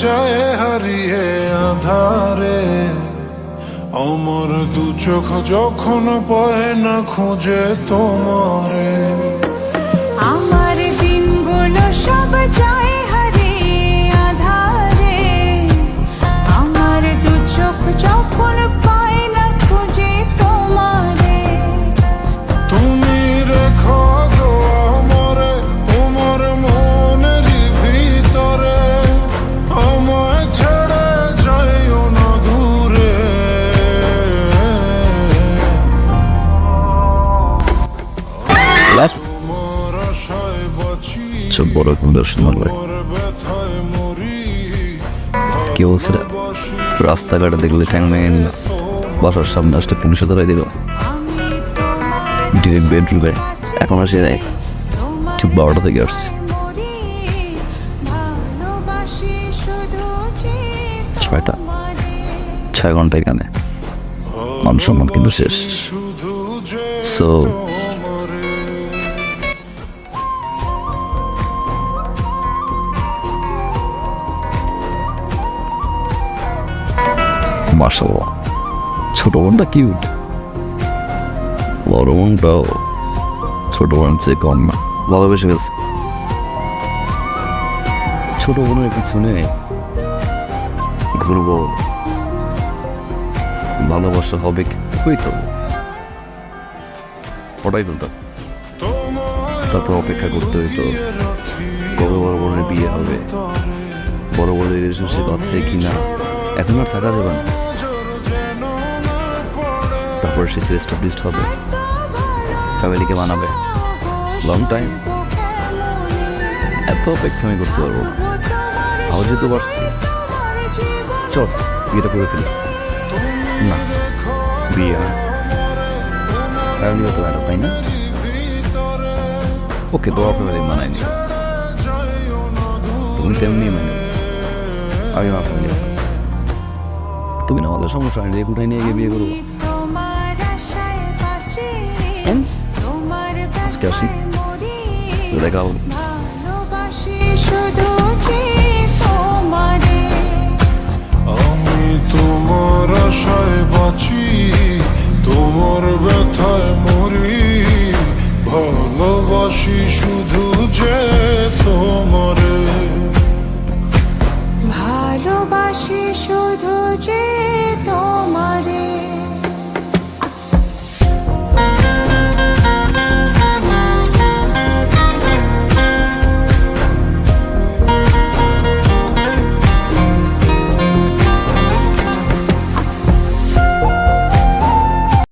যায় হারিয়ে আধারে, আমার দু চোখ যখন পায় না খুঁজে তোমারে। আমার দিনগুলো সব যায় হারিয়ে আধারে, আমার দু চোখ যখন পায় না খুঁজে তোমারে। তুমি রেখো গো আমারে তোমার মনের ভিতরে, আমায় ছেড়ে যাইও না দূরে। তোমার আশায় বাঁচি, চোখ বড় সুন্দর সুন্দর লাগে। তোমার ব্যথায় মরি, কি বলছে রে? রাস্তাঘাটে দেখলে ঠ্যাং ভেঙে নিল, বাসার সামনে আসতে পুলিশে ধরাই দিল, ডিরেক্ট বেডরুমে। এখন আসে নাই, ঠিক 12টা থেকে আসছে। ছয়টা 6 ঘন্টা এখানে, মান সম্মান কিন্তু শেষ। শুধু যে সো তোমারে। মাশাআল্লাহ, ছোট বোনটা কিউট, বড় বোনটাও ছোট বোন চেয়ে কম না, ভালোবেসে গেছে। ছোট বোনের পিছনে ঘুরবো, ভালোবাসা হবে হইতো, ওটাই বলতাম। তারপর অপেক্ষা করতে হইতো কবে বড় বোনের বিয়ে হবে, বড় বোনের রিলেশনশিপ আছে কিনা, এখন আর থাকা যাবে না। তারপর সে এস্টাবলিশড হবে, ফ্যামিলিকে মানাবে, লং টাইম। এত অপেক্ষা আমি করতে পারবো না। আবার যেতে পারছি, চল বিয়েটা করে ফেলি। না, বিয়ে ফ্যামিলিও তো একটা, তাই না? ওকে, তোমার ফ্যামিলি মানায় নি, তুমি তেমনি মানে আমি আমার ফ্যামিলি মানাচ্ছি। তুমি না আমাদের সমস্যা নেই, কোথায় নিয়ে গিয়ে বিয়ে করবো। আজকে আসি, দেখা হবে। আমি তোমার আশায় বাঁচি, তোমার ব্যথায় মরি, ভালোবাসি।